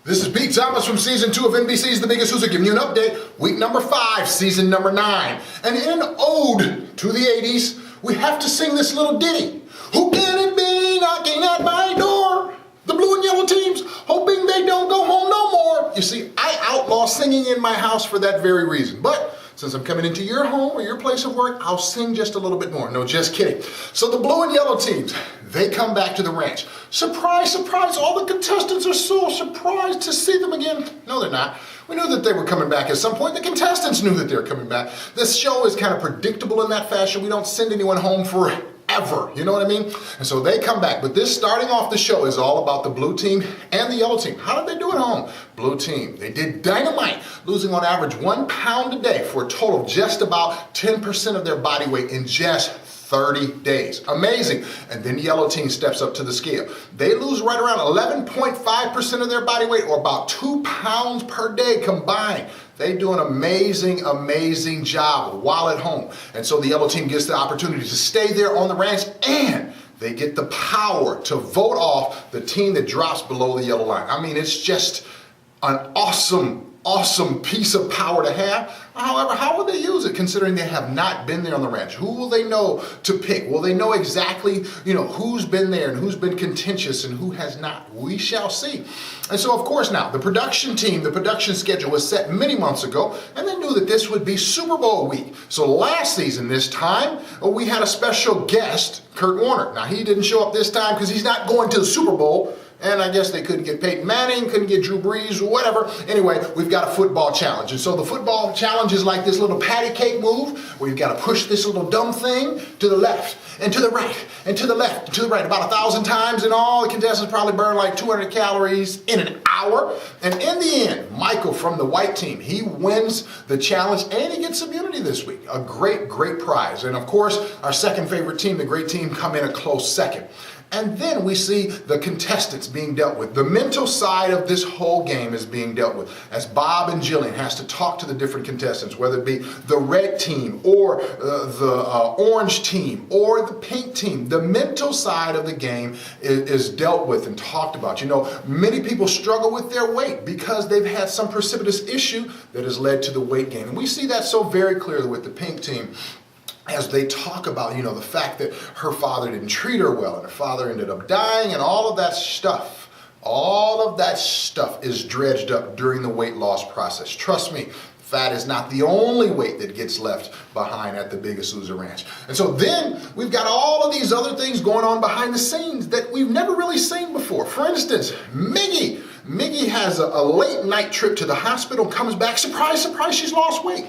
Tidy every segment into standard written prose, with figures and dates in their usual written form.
This is Pete Thomas from Season 2 of NBC's The Biggest Loser, giving you an update, week number 5, season number 9. And in ode to the 80s, we have to sing this little ditty. Who can it be knocking at my door? The blue and yellow teams, hoping they don't go home no more. You see, I outlaw singing in my house for that very reason. But since I'm coming into your home or your place of work, I'll sing just a little bit more. No, just kidding. So the blue and yellow teams, they come back to the ranch. Surprise, surprise, all the contestants are so surprised to see them again. No, they're not. We knew that they were coming back at some point. The contestants knew that they were coming back. This show is kind of predictable in that fashion. We don't send anyone home forever. You know what I mean? And so they come back. But this starting off the show is all about the blue team and the yellow team. How did they do at home? Blue team, they did dynamite, losing on average 1 pound a day for a total of just about 10% of their body weight in just 30 days. Amazing. And then the yellow team steps up to the scale. They lose right around 11.5% of their body weight, or about 2 pounds per day combined. They do an amazing, amazing job while at home. And so the yellow team gets the opportunity to stay there on the ranch, and they get the power to vote off the team that drops below the yellow line. I mean, it's just an awesome piece of power to have. However, how will they use it considering they have not been there on the ranch? Who will they know to pick? Will they know exactly, who's been there and who's been contentious and who has not? We shall see. And so, of course, now, the production team, the production schedule was set many months ago, and they knew that this would be Super Bowl week. So last season, this time, we had a special guest, Kurt Warner. Now, he didn't show up this time because he's not going to the Super Bowl. And I guess they couldn't get Peyton Manning, couldn't get Drew Brees, or whatever. Anyway, we've got a football challenge. And so the football challenge is like this little patty cake move where you've got to push this little dumb thing to the left and to the right and to the left and to the right about 1,000 times. And all the contestants probably burn like 200 calories in an hour. And in the end, Michael from the white team, he wins the challenge and he gets immunity this week. A great, great prize. And of course, our second favorite team, the great team, come in a close second. And then we see the contestants being dealt with. The mental side of this whole game is being dealt with as Bob and Jillian has to talk to the different contestants, whether it be the red team or the orange team or the pink team. The mental side of the game is dealt with and talked about. Many people struggle with their weight because they've had some precipitous issue that has led to the weight gain. And we see that so very clearly with the pink team, as they talk about, the fact that her father didn't treat her well and her father ended up dying and all of that stuff. All of that stuff is dredged up during the weight loss process. Trust me, fat is not the only weight that gets left behind at the Biggest Loser Ranch. And so then we've got all of these other things going on behind the scenes that we've never really seen before. For instance, Miggy has a late night trip to the hospital, comes back, surprise, surprise, she's lost weight.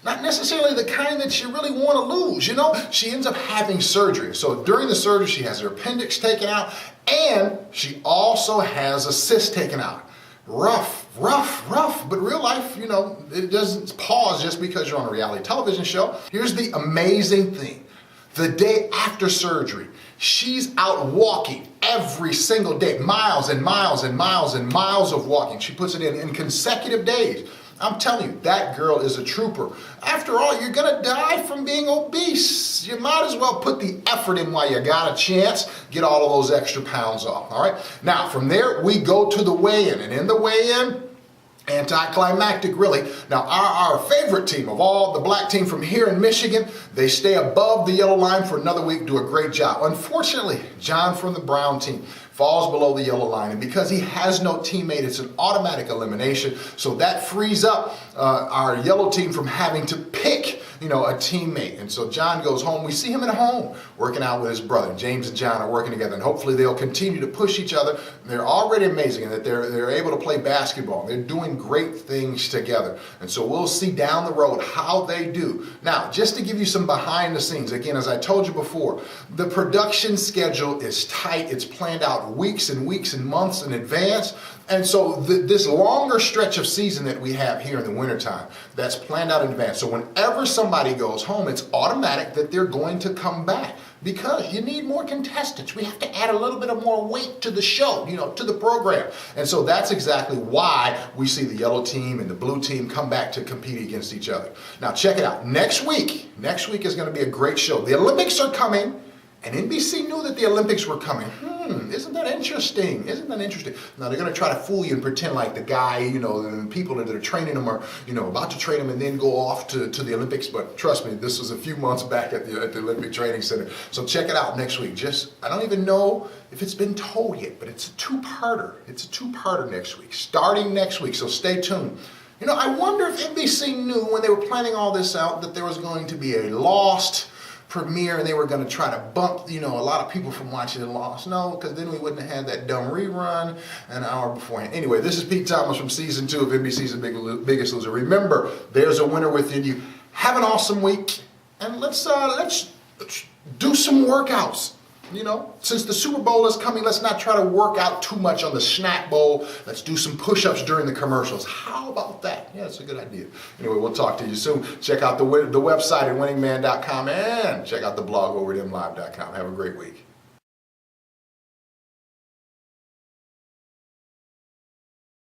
Not necessarily the kind that you really want to lose, She ends up having surgery. So during the surgery, she has her appendix taken out, and she also has a cyst taken out. Rough. But real life, it doesn't pause just because you're on a reality television show. Here's the amazing thing. The day after surgery, she's out walking every single day, miles and miles and miles and miles of walking. She puts it in consecutive days. I'm telling you, that girl is a trooper. After all, you're going to die from being obese. You might as well put the effort in while you got a chance. Get all of those extra pounds off, all right? Now, from there, we go to the weigh-in. And in the weigh-in, anticlimactic, really. Now, our favorite team of all, the black team from here in Michigan, they stay above the yellow line for another week, do a great job. Unfortunately, John from the brown team falls below the yellow line, and because he has no teammate, it's an automatic elimination. So that frees up our yellow team from having to pick a teammate. And so John goes home. We see him at home working out with his brother. James and John are working together, and hopefully they'll continue to push each other. They're already amazing in that they're able to play basketball. They're doing great things together. And so we'll see down the road how they do. Now, just to give you some behind the scenes, again, as I told you before, the production schedule is tight. It's planned out weeks and weeks and months in advance. And so this longer stretch of season that we have here in the wintertime, that's planned out in advance. So whenever somebody goes home, it's automatic that they're going to come back because you need more contestants. We have to add a little bit of more weight to the show, to the program. And so that's exactly why we see the yellow team and the blue team come back to compete against each other. Now check it out. Next week is going to be a great show. The Olympics are coming. And NBC knew that the Olympics were coming. Isn't that interesting? Isn't that interesting? Now they're going to try to fool you and pretend like the guy, the people that are training him are, about to train him and then go off to the Olympics. But trust me, this was a few months back at the Olympic Training Center. So check it out next week. I don't even know if it's been told yet, but it's a two-parter. It's a two-parter next week, starting next week. So stay tuned. I wonder if NBC knew when they were planning all this out that there was going to be a Lost premiere and they were going to try to bump, a lot of people from watching the Lost. No, because then we wouldn't have had that dumb rerun an hour beforehand. Anyway, this is Pete Thomas from season 2 of NBC's The Biggest Loser. Remember, there's a winner within you. Have an awesome week, and let's do some workouts. Since the Super Bowl is coming, let's not try to work out too much on the snack bowl. Let's do some push-ups during the commercials. How about that? Yeah, it's a good idea. Anyway, we'll talk to you soon. Check out the website at winningman.com and check out the blog over at mlive.com. Have a great week.